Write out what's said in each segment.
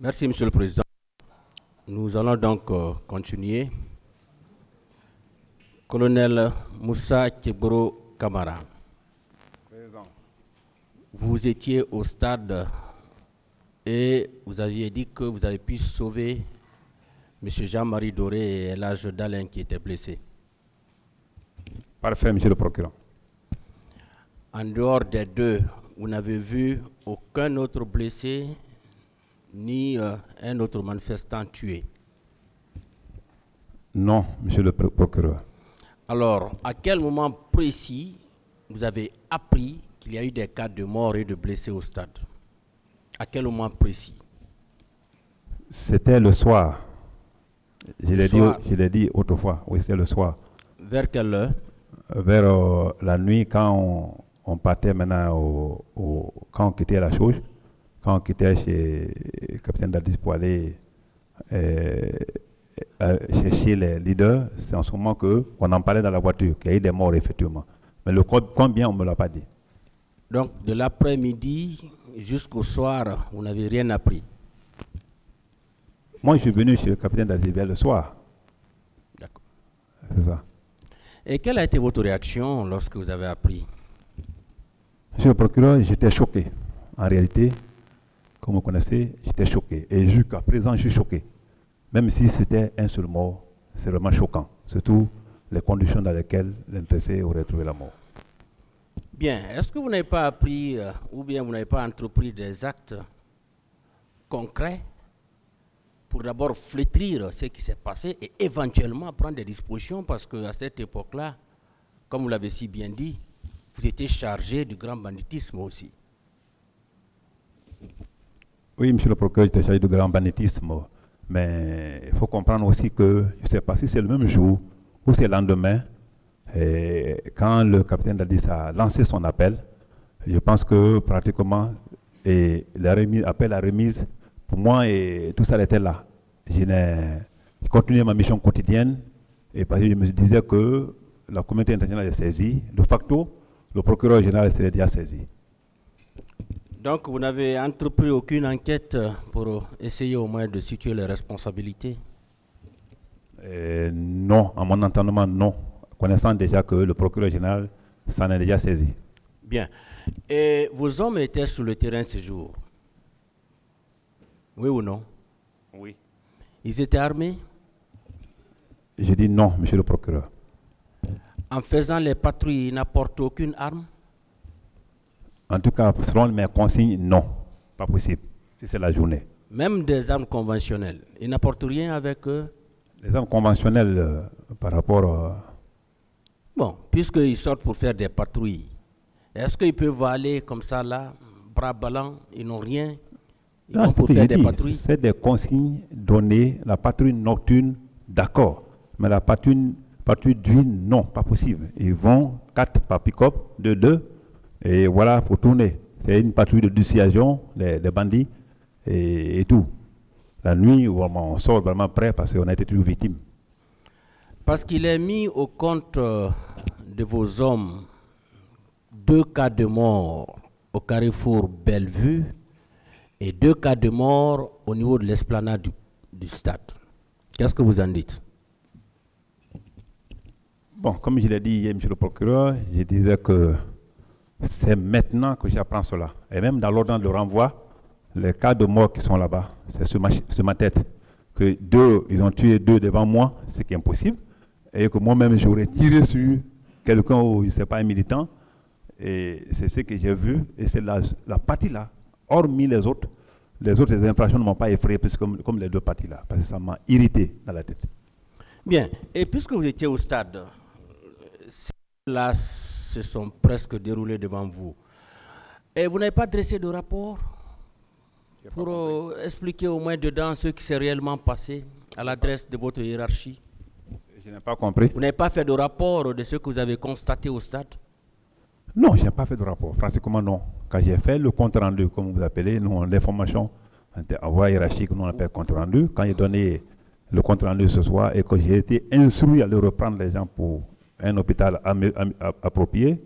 Merci, Monsieur le Président. Nous allons donc continuer. Colonel Moussa Tcheboro Kamara, vous étiez au stade et vous aviez dit que vous avez pu sauver M. Jean-Marie Doré et Elhadj Dalen qui étaient blessés. Parfait, Monsieur le procureur. En dehors des deux, vous n'avez vu aucun autre blessé ni un autre manifestant tué? Non, Monsieur le procureur. Alors, à quel moment précis vous avez appris qu'il y a eu des cas de mort et de blessés au stade? À quel moment précis? C'était le soir. Je l'ai dit autrefois. Oui, c'était le soir. Vers quelle heure? Vers la nuit, quand on partait maintenant, quand on quittait la chose, quand on quittait chez le capitaine Dadis pour aller chercher les leaders, c'est en ce moment qu'on en parlait dans la voiture, qu'il y a eu des morts, effectivement. Mais le combien, on ne me l'a pas dit. Donc, de l'après-midi jusqu'au soir, vous n'avez rien appris? Moi, je suis venu chez le capitaine Dadis vers le soir. D'accord. C'est ça. Et quelle a été votre réaction lorsque vous avez appris? Monsieur le procureur, j'étais choqué. En réalité, comme vous connaissez, j'étais choqué. Et jusqu'à présent, je suis choqué. Même si c'était un seul mort, c'est vraiment choquant. Surtout les conditions dans lesquelles l'intéressé aurait trouvé la mort. Bien. Est-ce que vous n'avez pas appris ou bien vous n'avez pas entrepris des actes concrets pour d'abord flétrir ce qui s'est passé et éventuellement prendre des dispositions, parce qu'à cette époque-là, comme vous l'avez si bien dit, vous étiez chargé du grand banditisme aussi? Oui, monsieur le procureur, j'étais chargé du grand banditisme. Mais il faut comprendre aussi que, je ne sais pas si c'est le même jour ou c'est le lendemain, et quand le capitaine Dadis a lancé son appel, je pense que pratiquement, appel à remise, pour moi, et tout ça était là. Je continuais ma mission quotidienne, et parce que je me disais que la communauté internationale est saisie. De facto, le procureur général serait déjà saisi. Donc, vous n'avez entrepris aucune enquête pour essayer au moins de situer les responsabilités? Non, à mon entendement, non. Connaissant déjà que le procureur général s'en est déjà saisi. Bien. Et vos hommes étaient sur le terrain ce jour? Oui ou non? Oui. Ils étaient armés? Je dis non, monsieur le procureur. En faisant les patrouilles, ils n'apportent aucune arme? En tout cas, selon mes consignes, non. Pas possible, si c'est la journée. Même des armes conventionnelles, ils n'apportent rien avec eux? Les armes conventionnelles, par rapport Bon, puisqu'ils sortent pour faire des patrouilles, est-ce qu'ils peuvent aller comme ça là, bras ballants, ils n'ont rien? Ils vont pour faire des patrouilles? C'est des consignes données, la patrouille nocturne, d'accord. Mais la patrouille d'huile, non, pas possible. Ils vont 4 par pick-up, 2, et voilà, il faut tourner. C'est une patrouille de dissuasion, les bandits, et tout. La nuit, on sort vraiment prêt parce qu'on a été toujours victime. Parce qu'il est mis au compte de vos hommes 2 cas de mort au carrefour Bellevue et 2 cas de mort au niveau de l'esplanade du stade. Qu'est-ce que vous en dites? Bon, comme je l'ai dit hier, monsieur le procureur, je disais que c'est maintenant que j'apprends cela. Et même dans l'ordre de renvoi, les cas de mort qui sont là-bas, c'est sur ma tête. Que ils ont tué 2 devant moi, ce qui est impossible. Et que moi-même, j'aurais tiré sur quelqu'un ou, je ne sais pas, un militant. Et c'est ce que j'ai vu. Et c'est la partie-là, hormis les autres infractions ne m'ont pas effrayé, comme les 2 parties-là. Parce que ça m'a irrité dans la tête. Bien. Et puisque vous étiez au stade, ces là se sont presque déroulés devant vous. Et vous n'avez pas dressé de rapport pour expliquer au moins dedans ce qui s'est réellement passé à l'adresse de votre hiérarchie? Je n'ai pas compris. Vous n'avez pas fait de rapport de ce que vous avez constaté au stade? Non, je n'ai pas fait de rapport. Pratiquement non. Quand j'ai fait le compte rendu, comme vous appelez, nous, l'information en voie hiérarchique, nous on appelle compte rendu. Quand j'ai donné le compte rendu ce soir et que j'ai été instruit à le reprendre les gens pour un hôpital approprié,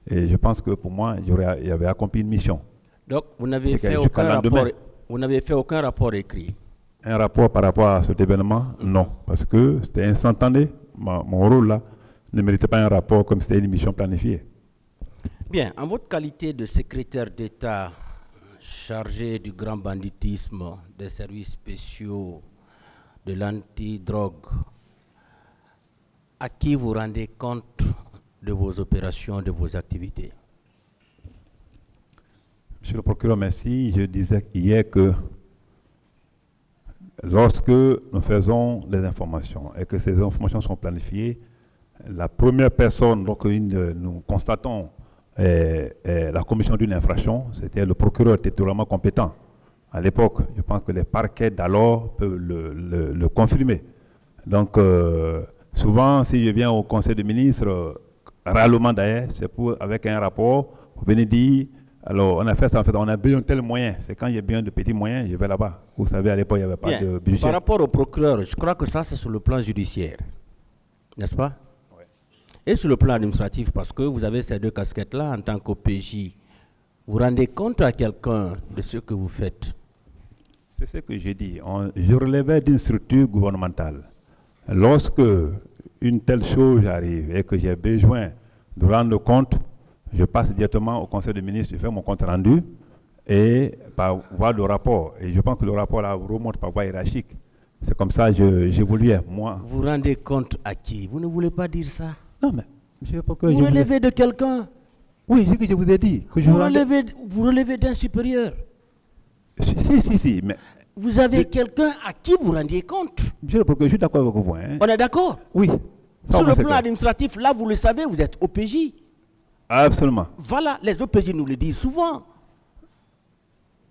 et je pense que pour moi, j'avais accompli une mission. Donc, vous n'avez fait aucun rapport. Vous n'avez fait aucun rapport écrit. Un rapport par rapport à cet événement, non, parce que c'était instantané. Mon rôle là ne méritait pas un rapport comme c'était une mission planifiée. Bien, en votre qualité de secrétaire d'État chargé du grand banditisme, des services spéciaux, de l'antidrogue, à qui vous rendez compte de vos opérations, de vos activités? Monsieur le procureur, merci. Je disais hier que lorsque nous faisons des informations et que ces informations sont planifiées, la première personne donc, nous constatons la commission d'une infraction, c'était le procureur territorialement compétent. À l'époque, je pense que les parquets d'alors peuvent le confirmer. Donc, souvent, si je viens au Conseil des ministres, rarement d'ailleurs, c'est pour, avec un rapport, vous venez dire, alors on a fait ça, en fait, on a besoin de tel moyen. C'est quand j'ai besoin de petits moyens, je vais là-bas. Vous savez, à l'époque, il n'y avait pas Bien. de budget. Par rapport au procureur, je crois que ça, c'est sur le plan judiciaire, n'est-ce pas? Ouais. Et sur le plan administratif, parce que vous avez ces deux casquettes-là en tant qu'OPJ, vous rendez compte à quelqu'un de ce que vous faites? C'est ce que j'ai dit. Je relevais d'une structure gouvernementale. Lorsque une telle chose arrive et que j'ai besoin de rendre compte, je passe directement au Conseil des ministres, je fais mon compte rendu et par voie de rapport. Et je pense que le rapport là remonte par voie hiérarchique. C'est comme ça que j'évoluais, moi. Vous rendez compte à qui? Vous ne voulez pas dire ça? Non, mais monsieur, pourquoi Vous relevez de quelqu'un? Oui, c'est ce que je vous ai dit. Que je Vous relevez d'un supérieur. Si, mais Vous avez quelqu'un à qui vous rendiez compte. monsieur le procureur, je suis d'accord avec vous. Hein. On est d'accord? Oui. Ça, Sur au moins, le c'est plan clair. administratif, là, vous le savez, vous êtes OPJ. Absolument. Voilà, les OPJ nous le disent souvent.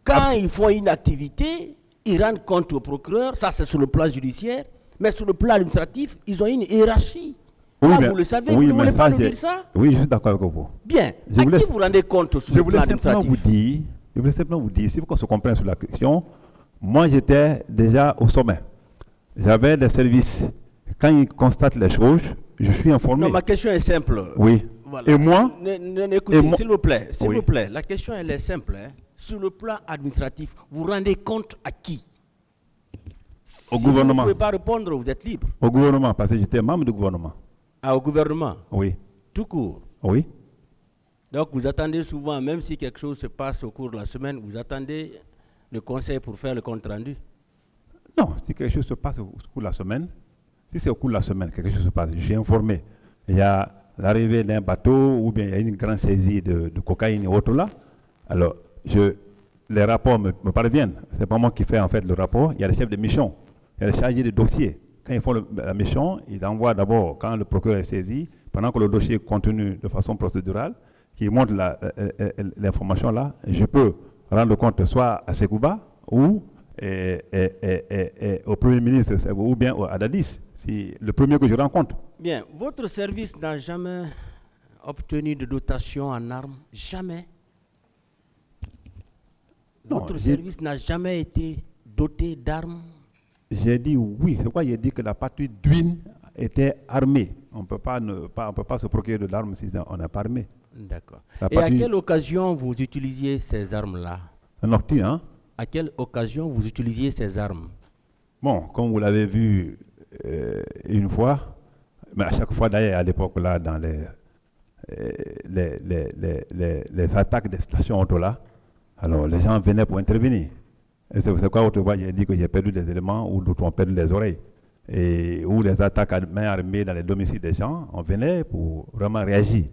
Quand ils font une activité, ils rendent compte au procureur, ça c'est sur le plan judiciaire, mais sur le plan administratif, ils ont une hiérarchie. Oui, Là, mais- vous le savez, oui, vous ne mais voulez pas ça, nous j'ai- dire ça? Oui, je suis d'accord avec vous. Bien, Je à vous qui laisse- vous rendez compte sur Je le voulais plan simplement administratif? vous dire, si vous qu'on se comprenne sur la question, moi j'étais déjà au sommet. J'avais des services. Quand ils constatent les choses, je suis informé. Non, ma question est simple. Oui. Voilà. Et moi, Écoutez, et moi- s'il vous plaît, s'il Oui. vous plaît, la question elle est simple. Hein. Sur le plan administratif, vous rendez compte à qui? Au Si gouvernement. vous ne pouvez pas répondre, vous êtes libre. au gouvernement, parce que j'étais membre du gouvernement. Ah, au gouvernement, Oui. tout court. Oui. Donc vous attendez souvent, même si quelque chose se passe au cours de la semaine, vous attendez le conseil pour faire le compte rendu. Non, si quelque chose se passe au cours de la semaine, si c'est au cours de la semaine, quelque chose se passe, je suis informé. Il y a l'arrivée d'un bateau ou bien il y a une grande saisie de cocaïne et autres là. Alors, les rapports me parviennent. C'est pas moi qui fais en fait le rapport. Il y a le chef de mission, il y a le chargé de dossier. Quand ils font la mission, ils envoient d'abord, quand le procureur est saisi, pendant que le dossier est contenu de façon procédurale, qui montre l'information là, je peux rendre compte soit à Sekouba ou au Premier ministre ou bien à Dadis, c'est le premier que je rencontre. Bien, votre service n'a jamais obtenu de dotation en armes? Jamais? Non, Votre j'ai- service n'a jamais été doté d'armes? J'ai dit oui, c'est pourquoi j'ai dit que la patrouille d'Uine était armée. On ne peut pas se procurer de l'arme si on n'est pas armé. D'accord. La Et à patrouille- quelle occasion vous utilisiez ces armes-là? Un nocturne, hein? À quelle occasion vous utilisiez ces armes? Bon, comme vous l'avez vu une fois, mais à chaque fois d'ailleurs à l'époque là, dans les attaques des stations auto là, alors les gens venaient pour intervenir. Et c'est pourquoi autrefois j'ai dit que j'ai perdu des éléments ou d'autres ont perdu les oreilles. Et ou les attaques à main armée dans les domiciles des gens, on venait pour vraiment réagir.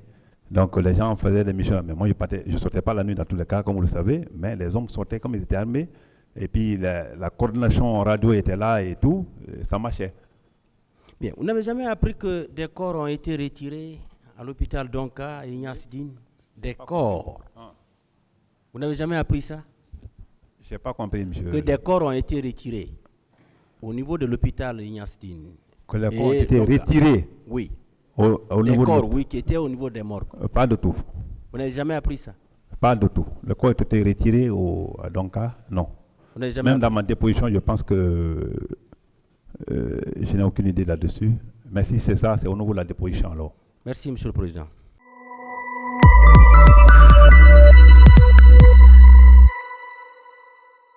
Donc les gens faisaient des missions, mais moi je ne sortais pas la nuit dans tous les cas, comme vous le savez, mais les hommes sortaient comme ils étaient armés. Et puis la coordination radio était là et tout, ça marchait. Bien, vous n'avez jamais appris que des corps ont été retirés à l'hôpital Donka et Ignace Dine? Des corps. Vous n'avez jamais appris ça? Je n'ai pas compris, monsieur. Que des corps ont été retirés au niveau de l'hôpital Ignace Dine. Que les Et corps étaient donc, retirés Oui. au Des niveau corps, oui, qui étaient au niveau des morgues. Pas de tout. Vous n'avez jamais appris ça? Pas de tout. Le corps était retiré à Donka, non. Vous n'avez jamais Même dans appris. ma déposition, je pense que je n'ai aucune idée là-dessus. Mais si c'est ça, c'est au niveau de la déposition alors. Merci, Monsieur le Président.